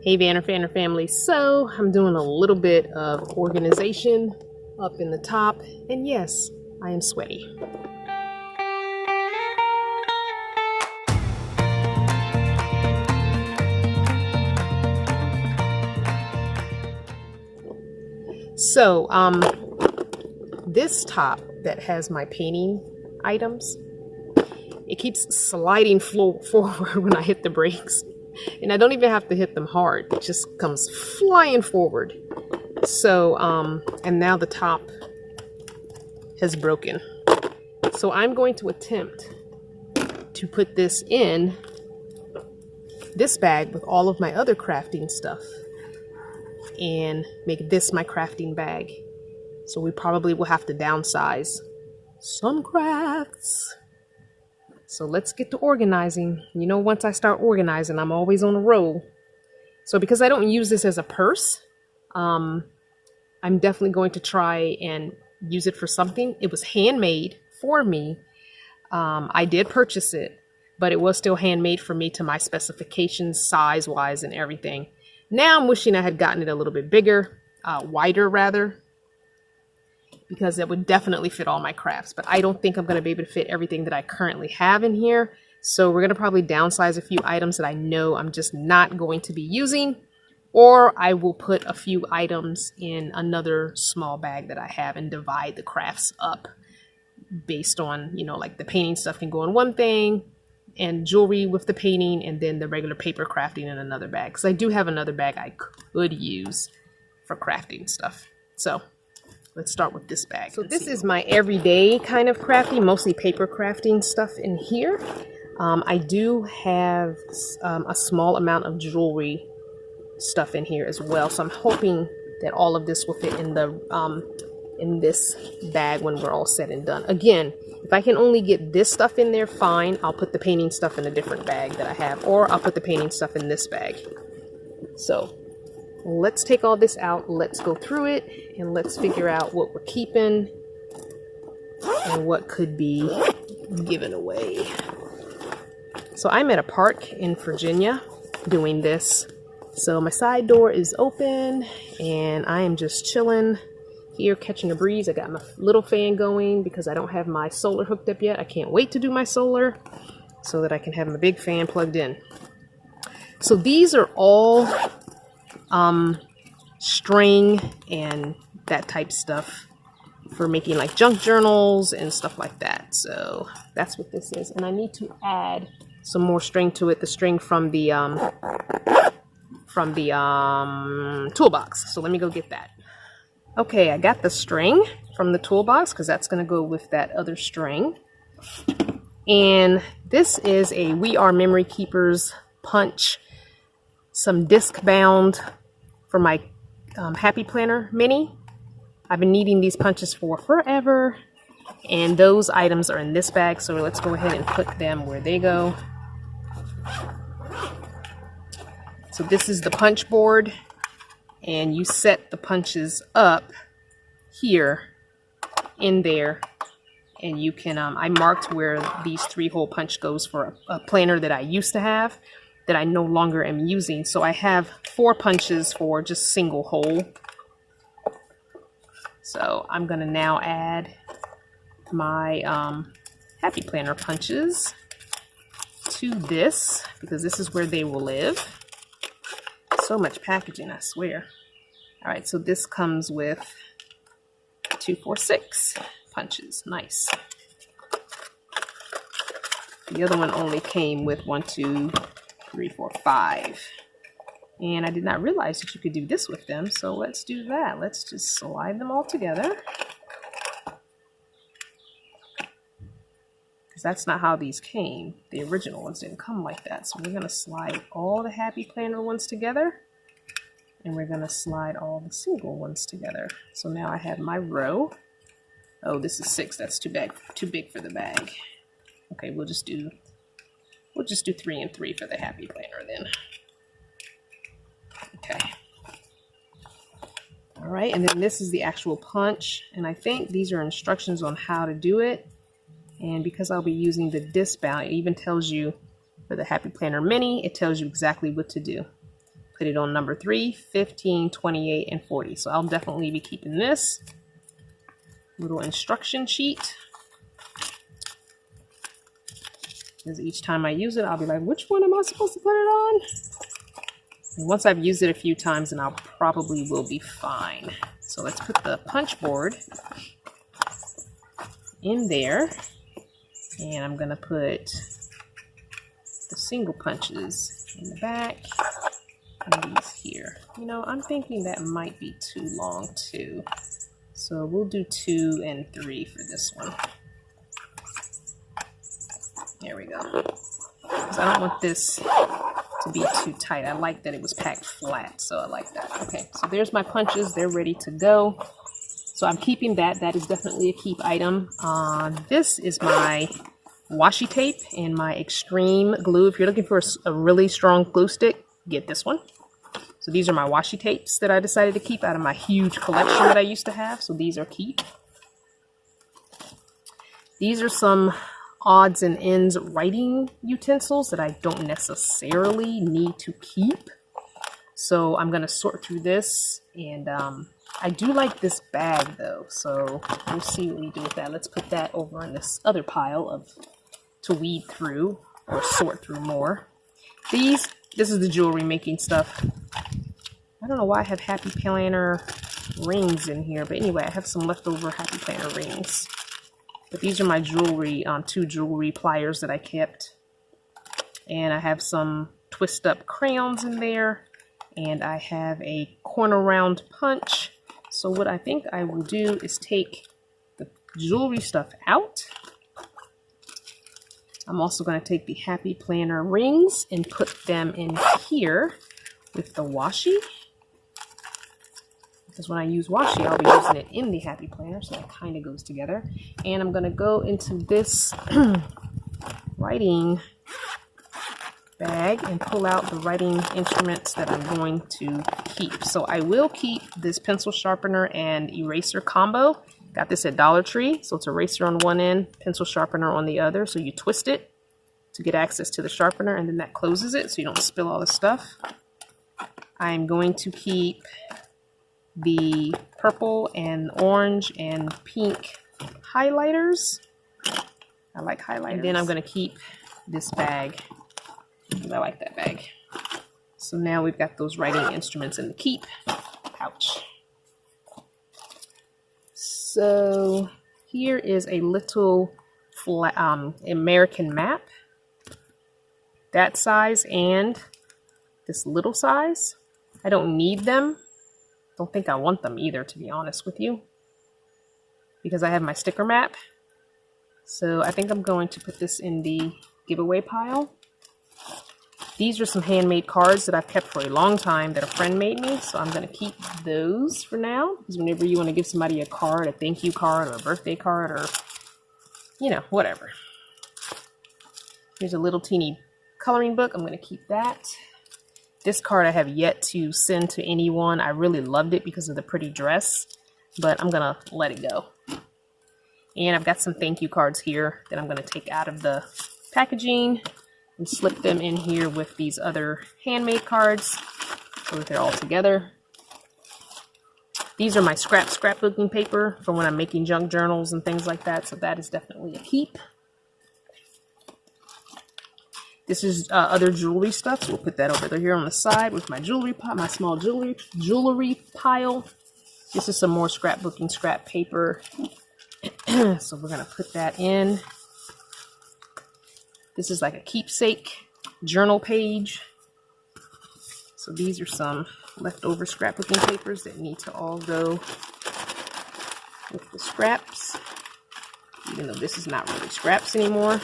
Hey VFF family, so I'm doing a little bit of organization up in the top, and yes, I am sweaty. So this top that has my painting items, it keeps sliding forward when I hit the brakes. And I don't even have to hit them hard. It just comes flying forward. So, and now the top has broken. So I'm going to attempt to put this in this bag with all of my other crafting stuff and make this my crafting bag. So we probably will have to downsize some crafts. So let's get to organizing. You know, once I start organizing, I'm always on a roll. So because I don't use this as a purse, I'm definitely going to try and use it for something. It was handmade for me. I did purchase it, but it was still handmade for me to my specifications, size-wise and everything. Now I'm wishing I had gotten it a little bit bigger, wider rather, because it would definitely fit all my crafts. But I don't think I'm going to be able to fit everything that I currently have in here. So we're going to probably downsize a few items that I know I'm just not going to be using. Or I will put a few items in another small bag that I have and divide the crafts up based on, you know, like the painting stuff can go in one thing and jewelry with the painting, and then the regular paper crafting in another bag. Because I do have another bag I could use for crafting stuff. So let's start with this bag. So this is my everyday kind of crafting, mostly paper crafting stuff in here. I do have a small amount of jewelry stuff in here as well. So I'm hoping that all of this will fit in this bag when we're all said and done. Again, if I can only get this stuff in there, fine. I'll put the painting stuff in a different bag that I have, or I'll put the painting stuff in this bag. So let's take all this out, let's go through it, and let's figure out what we're keeping and what could be given away. So I'm at a park in Virginia doing this. So my side door is open and I am just chilling here catching a breeze. I got my little fan going because I don't have my solar hooked up yet. I can't wait to do my solar so that I can have my big fan plugged in. So these are all string and that type stuff for making like junk journals and stuff like that. So that's what this is, and I need to add some more string to it, the string from the toolbox. So let me go get that. Okay, I got the string from the toolbox because that's going to go with that other string. And this is a We Are Memory Keepers punch, some disc bound for my Happy Planner Mini. I've been needing these punches for forever, and those items are in this bag, so let's go ahead and put them where they go. So this is the punch board, and you set the punches up here in there, and you can I marked where these 3-hole punch goes for a planner that I used to have that I no longer am using. So I have 4 punches for just single hole. So I'm gonna now add my Happy Planner punches to this because this is where they will live. So much packaging, I swear. All right, so this comes with 2, 4, 6 punches. Nice. The other one only came with 1, 2, 3, 4, 5. And I did not realize that you could do this with them, so let's do that. Let's just slide them all together. Because that's not how these came. The original ones didn't come like that. So we're going to slide all the Happy Planner ones together. And we're going to slide all the single ones together. So now I have my row. Oh, this is 6. That's too big for the bag. Okay, we'll just do 3 and 3 for the Happy Planner then. Okay. All right, and then this is the actual punch. And I think these are instructions on how to do it. And because I'll be using the disc bound, it even tells you for the Happy Planner Mini, it tells you exactly what to do. Put it on number 3, 15, 28, and 40. So I'll definitely be keeping this little instruction sheet, because each time I use it, I'll be like, which one am I supposed to put it on? And once I've used it a few times, then I'll probably will be fine. So let's put the punch board in there, and I'm gonna put the single punches in the back and these here. You know, I'm thinking that might be too long too. So we'll do 2 and 3 for this one. There we go. Because I don't want this to be too tight. I like that it was packed flat, so I like that. Okay, so there's my punches. They're ready to go. So I'm keeping that. That is definitely a keep item. This is my washi tape and my extreme glue. If you're looking for a really strong glue stick, get this one. So these are my washi tapes that I decided to keep out of my huge collection that I used to have. So these are keep. These are some odds and ends writing utensils that I don't necessarily need to keep. So I'm going to sort through this. And I do like this bag though. So we'll see what we do with that. Let's put that over in this other pile to weed through or sort through more. This is the jewelry making stuff. I don't know why I have Happy Planner rings in here, but anyway, I have some leftover Happy Planner rings. But these are my jewelry, 2 jewelry pliers that I kept. And I have some twist up crayons in there. And I have a corner round punch. So what I think I will do is take the jewelry stuff out. I'm also going to take the Happy Planner rings and put them in here with the washi. Because when I use washi, I'll be using it in the Happy Planner, so it kind of goes together. And I'm going to go into this writing bag and pull out the writing instruments that I'm going to keep. So I will keep this pencil sharpener and eraser combo. Got this at Dollar Tree. So it's eraser on one end, pencil sharpener on the other. So you twist it to get access to the sharpener, and then that closes it so you don't spill all the stuff. I'm going to keep the purple and orange and pink highlighters. I like highlighters. And then I'm going to keep this bag because I like that bag. So now we've got those writing instruments in the keep pouch. So here is a little flat, American map. That size and this little size. I don't need them. Don't think I want them either, to be honest with you, because I have my sticker map. So I think I'm going to put this in the giveaway pile. These are some handmade cards that I've kept for a long time that a friend made me. So I'm going to keep those for now, because whenever you want to give somebody a card, a thank you card or a birthday card or, you know, whatever. Here's a little teeny coloring book. I'm going to keep that. This card I have yet to send to anyone. I really loved it because of the pretty dress, but I'm going to let it go. And I've got some thank you cards here that I'm going to take out of the packaging and slip them in here with these other handmade cards so that they're all together. These are my scrapbooking paper for when I'm making junk journals and things like that, so that is definitely a keep. This is other jewelry stuff, so we'll put that over here on the side with my jewelry pile, my small jewelry pile. This is some more scrapbooking scrap paper. So we're going to put that in. This is like a keepsake journal page. So these are some leftover scrapbooking papers that need to all go with the scraps, even though this is not really scraps anymore.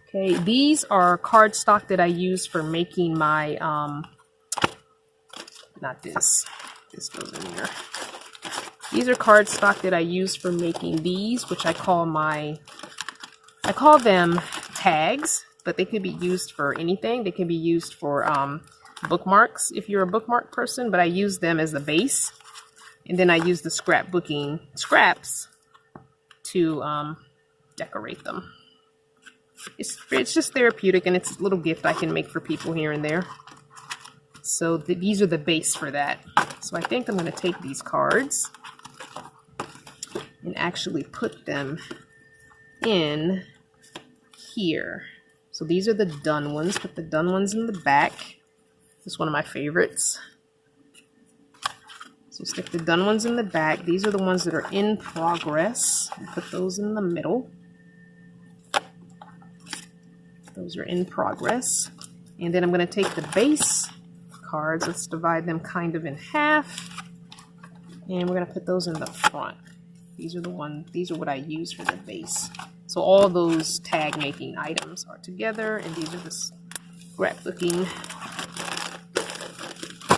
Okay, these are cardstock that I use for making my, not this, this goes in here. These are cardstock that I use for making these, which I call them tags, but they could be used for anything. They can be used for bookmarks if you're a bookmark person, but I use them as the base. And then I use the scrapbooking scraps to decorate them. It's just therapeutic, and it's a little gift I can make for people here and there. So these are the base for that. So I think I'm going to take these cards and actually put them in here. So these are the done ones. Put the done ones in the back. This is one of my favorites. So stick the done ones in the back. These are the ones that are in progress. Put those in the middle. Those are in progress. And then I'm going to take the base cards. Let's divide them kind of in half. And we're going to put those in the front. These are the ones, these are what I use for the base. So all those tag making items are together, and these are the scrapbooking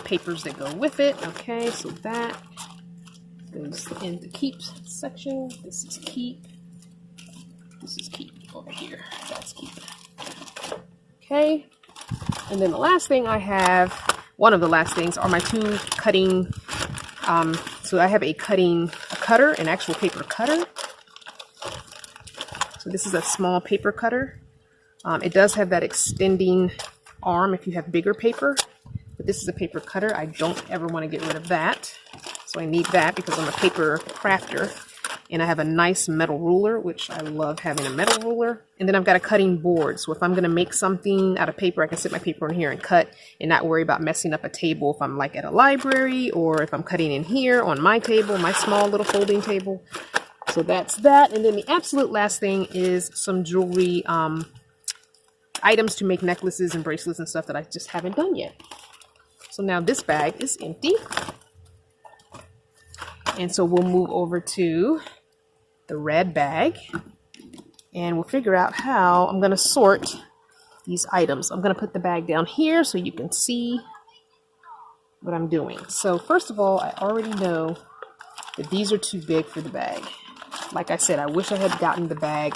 papers that go with it. Okay, so that goes in the keep section. This is keep. This is keep over here. That's keep. Okay, and then the last thing I have, one of the last things, are my two cutting. So I have a cutter, an actual paper cutter. So this is a small paper cutter. It does have that extending arm if you have bigger paper, but this is a paper cutter. I don't ever want to get rid of that. So I need that because I'm a paper crafter, and I have a nice metal ruler, which I love having a metal ruler. And then I've got a cutting board. So if I'm going to make something out of paper, I can sit my paper in here and cut and not worry about messing up a table if I'm like at a library, or if I'm cutting in here on my table, my small little folding table. So that's that. And then the absolute last thing is some jewelry items to make necklaces and bracelets and stuff that I just haven't done yet. So now this bag is empty. And so we'll move over to the red bag, and we'll figure out how I'm going to sort these items. I'm going to put the bag down here so you can see what I'm doing. So first of all, I already know that these are too big for the bag. Like I said, I wish I had gotten the bag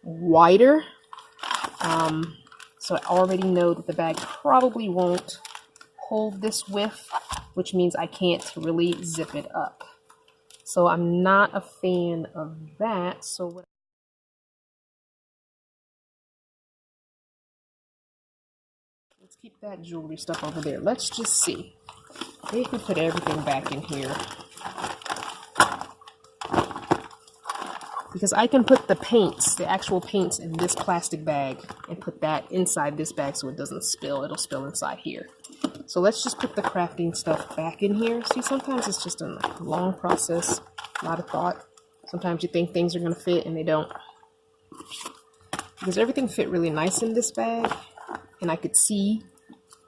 wider. So I already know that the bag probably won't hold this width, which means I can't really zip it up. So I'm not a fan of that. So let's keep that jewelry stuff over there. Let's just see if we put everything back in here. Because I can put the paints, the actual paints, in this plastic bag and put that inside this bag so it doesn't spill. It'll spill inside here. So let's just put the crafting stuff back in here. See, sometimes it's just a long process, a lot of thought. Sometimes you think things are going to fit and they don't. Because everything fit really nice in this bag, and I could see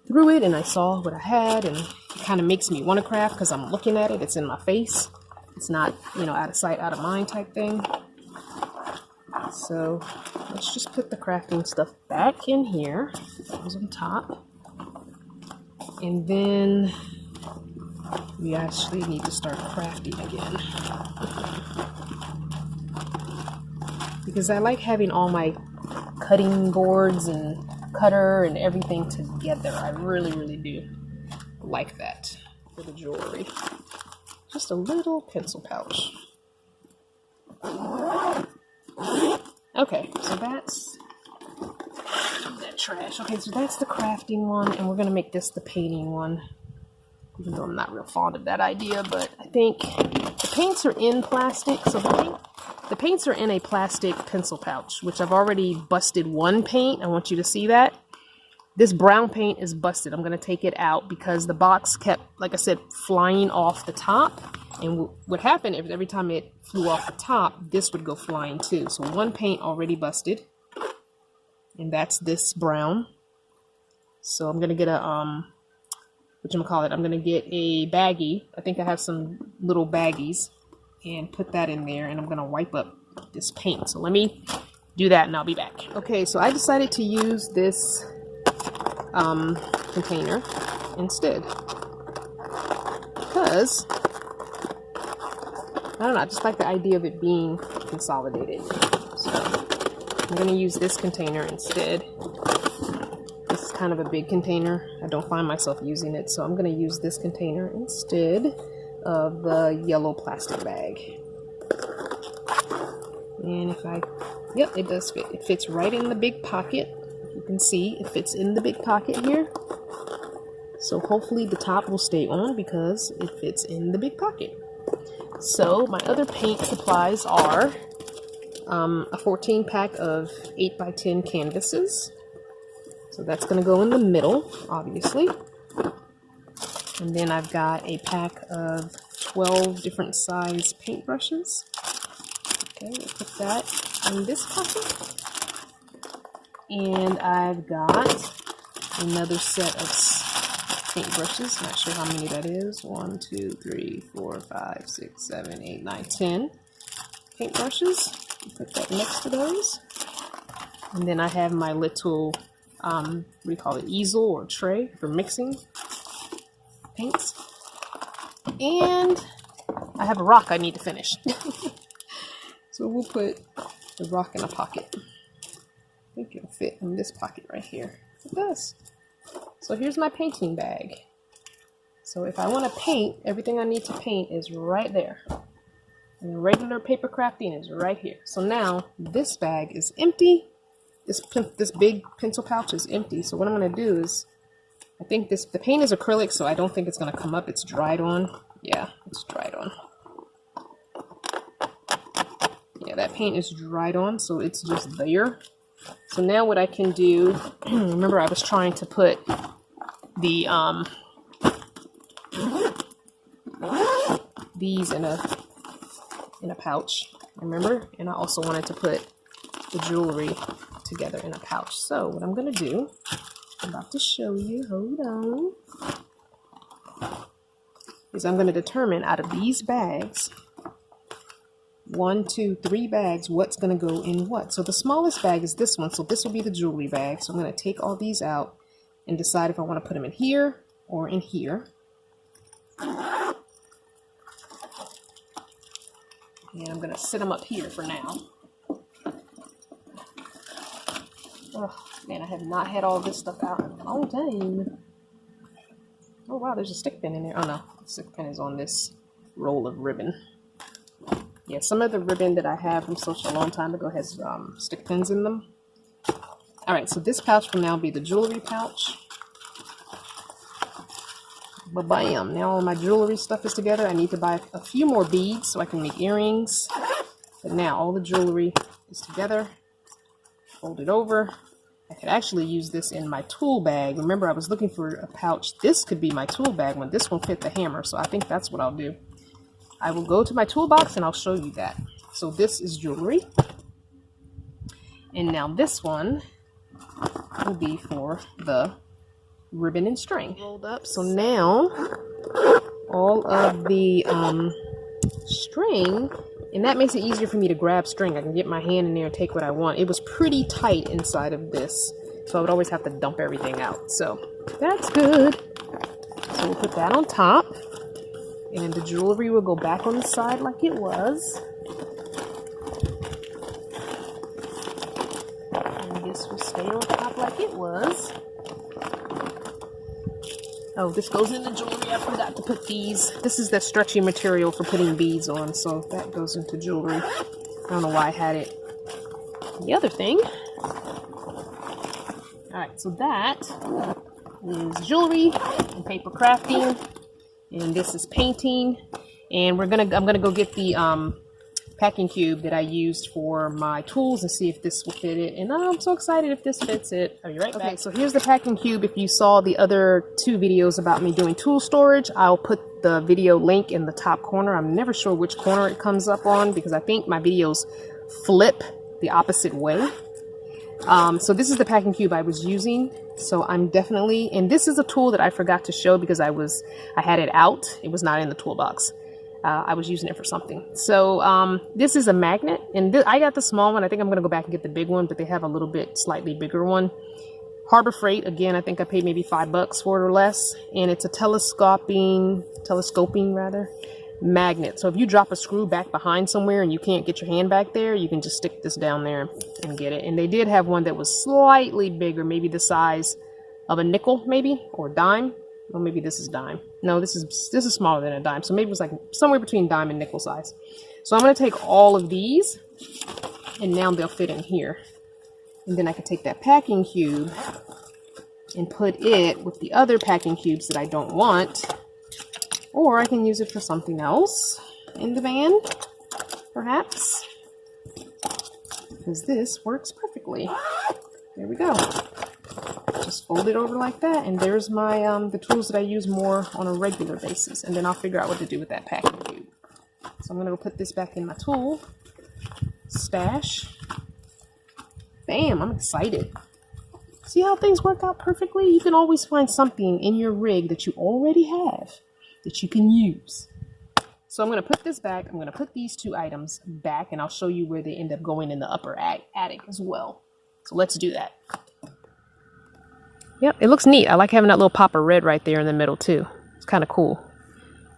through it, and I saw what I had, and it kind of makes me want to craft because I'm looking at it. It's in my face. It's not, you know, out of sight, out of mind type thing. So let's just put the crafting stuff back in here. That was on top. And then we actually need to start crafting again. Because I like having all my cutting boards and cutter and everything together. I really, really do like that for the jewelry. Just a little pencil pouch. Okay, so that's that trash. Okay, so that's the crafting one, and we're gonna make this the painting one. Even though I'm not real fond of that idea, but I think the paints are in plastic. So the paints are in a plastic pencil pouch, which I've already busted one paint. I want you to see that. This brown paint is busted. I'm going to take it out because the box kept, like I said, flying off the top. And what happened is every time it flew off the top, this would go flying too. So one paint already busted. And that's this brown. So I'm going to get a, whatchamacallit, I'm going to get a baggie. I think I have some little baggies. And put that in there. And I'm going to wipe up this paint. So let me do that and I'll be back. Okay, so I decided to use this container instead, because I don't know, I just like the idea of it being consolidated. So I'm going to use this container instead. This is kind of a big container. I don't find myself using it, so I'm going to use this container instead of the yellow plastic bag. And if I, yep, it does fit. It fits right in the big pocket. You can see it fits in the big pocket here. So hopefully the top will stay on because it fits in the big pocket. So my other paint supplies are a 14 pack of 8x10 canvases. So that's going to go in the middle, obviously. And then I've got a pack of 12 different size paintbrushes. Okay, we'll put that in this pocket. And I've got another set of paintbrushes. Not sure how many that is. 1, 2, 3, 4, 5, 6, 7, 8, 9, 10 paintbrushes. Put that next to those. And then I have my little, what do you call it, easel or tray for mixing paints. And I have a rock I need to finish. So we'll put the rock in a pocket. I think it'll fit in this pocket right here. It does. So here's my painting bag. So if I want to paint, everything I need to paint is right there. And the regular paper crafting is right here. So now this bag is empty. This big pencil pouch is empty. So what I'm going to do is, I think the paint is acrylic, so I don't think it's going to come up. It's dried on. Yeah, it's dried on. Yeah, that paint is dried on, so it's just there. So now what I can do, remember I was trying to put the these in a pouch, remember? And I also wanted to put the jewelry together in a pouch. So what I'm gonna do, I'm about to show you, hold on, is I'm gonna determine out of these bags, 1, 2, 3 bags, what's gonna go in what. So the smallest bag is this one, so this will be the jewelry bag. So I'm gonna take all these out and decide if I want to put them in here or in here. And I'm gonna sit them up here for now. Oh man, I have not had all this stuff out in a long time. Oh wow, there's a stick pin in there. Oh no, the stick pin is on this roll of ribbon. Yeah, some of the ribbon that I have from Social a long time ago has stick pins in them. Alright, so this pouch will now be the jewelry pouch. Ba-bam! Now all my jewelry stuff is together. I need to buy a few more beads so I can make earrings. But now all the jewelry is together. Fold it over. I could actually use this in my tool bag. Remember, I was looking for a pouch. This could be my tool bag when this one fit the hammer. So I think that's what I'll do. I will go to my toolbox and I'll show you that. So this is jewelry. And now this one will be for the ribbon and string. Rolled up. So now all of the string, and that makes it easier for me to grab string. I can get my hand in there and take what I want. It was pretty tight inside of this, so I would always have to dump everything out. So that's good. So we'll put that on top. And the jewelry will go back on the side like it was. And this will stay on top like it was. Oh, this goes in the jewelry. I forgot to put these. This is that stretchy material for putting beads on, so that goes into jewelry. I don't know why I had it. The other thing. Alright, so that is jewelry and paper crafting. And this is painting, and I'm gonna go get the packing cube that I used for my tools and see if this will fit it. And I'm so excited if this fits it. I'll be right back. Okay, so here's the packing cube. If you saw the other 2 videos about me doing tool storage, I'll put the video link in the top corner. I'm never sure which corner it comes up on because I think my videos flip the opposite way. So this is the packing cube I was using. So I'm definitely, and this is a tool that I forgot to show because I had it out. It was not in the toolbox. I was using it for something. So this is a magnet, and I got the small one. I think I'm gonna go back and get the big one, but they have a little bit slightly bigger one. Harbor Freight, again, I think I paid maybe $5 for it or less, and it's a telescoping magnet. So if you drop a screw back behind somewhere and you can't get your hand back there, you can just stick this down there and get it. And they did have one that was slightly bigger, maybe the size of a nickel, maybe, or dime. Well, maybe this is dime. No, this is smaller than a dime. So maybe it was like somewhere between dime and nickel size. So I'm going to take all of these, and now they'll fit in here. And then I can take that packing cube and put it with the other packing cubes that I don't want. Or I can use it for something else in the van, perhaps. Because this works perfectly. There we go. Just fold it over like that, and there's my the tools that I use more on a regular basis, and then I'll figure out what to do with that packing cube. So I'm gonna go put this back in my tool stash. Bam! I'm excited. See how things work out perfectly? You can always find something in your rig that you already have that you can use. So I'm gonna put this back. I'm gonna put these two items back, and I'll show you where they end up going in the upper attic as well. So let's do that. Yep, it looks neat. I like having that little pop of red right there in the middle too. It's kind of cool.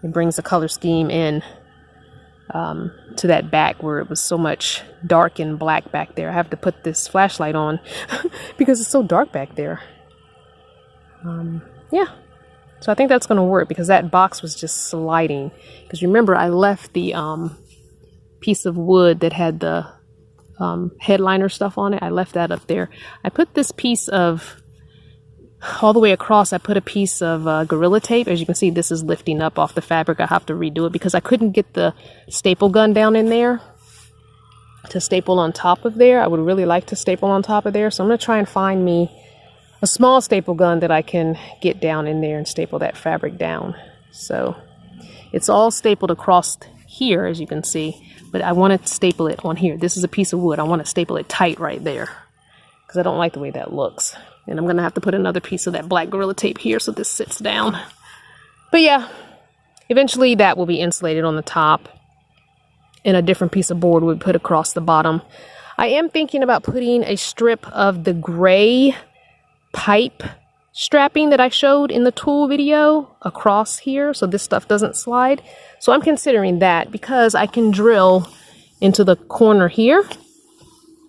It brings the color scheme in to that back where it was so much dark and black back there. I have to put this flashlight on because it's so dark back there. Yeah, so I think that's going to work because that box was just sliding. Because remember, I left the piece of wood that had the headliner stuff on it. I left that up there. I put this piece of all the way across. I put a piece of Gorilla Tape. As you can see, this is lifting up off the fabric. I have to redo it because I couldn't get the staple gun down in there to staple on top of there. I would really like to staple on top of there. So I'm going to try and find me a small staple gun that I can get down in there and staple that fabric down. So it's all stapled across here, as you can see, but I want to staple it on here. This is a piece of wood. I want to staple it tight right there because I don't like the way that looks. And I'm going to have to put another piece of that black Gorilla Tape here so this sits down. But yeah, eventually that will be insulated on the top. And a different piece of board we put across the bottom. I am thinking about putting a strip of the gray pipe strapping that I showed in the tool video across here so this stuff doesn't slide. So I'm considering that because I can drill into the corner here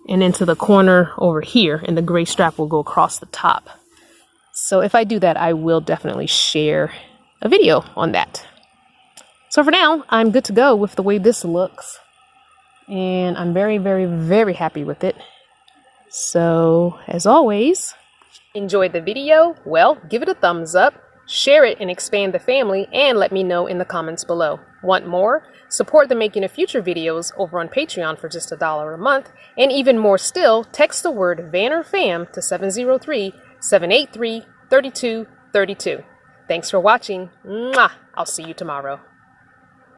and into the corner over here, and the gray strap will go across the top. So if I do that, I will definitely share a video on that. So for now, I'm good to go with the way this looks. And I'm very, very, very happy with it. So as always, enjoy the video? Well, give it a thumbs up, share it and expand the family, and let me know in the comments below. Want more? Support the making of future videos over on Patreon for just $1 a month, and even more still, text the word VannerFam to 703-783-3232. Thanks for watching. Mwah! I'll see you tomorrow.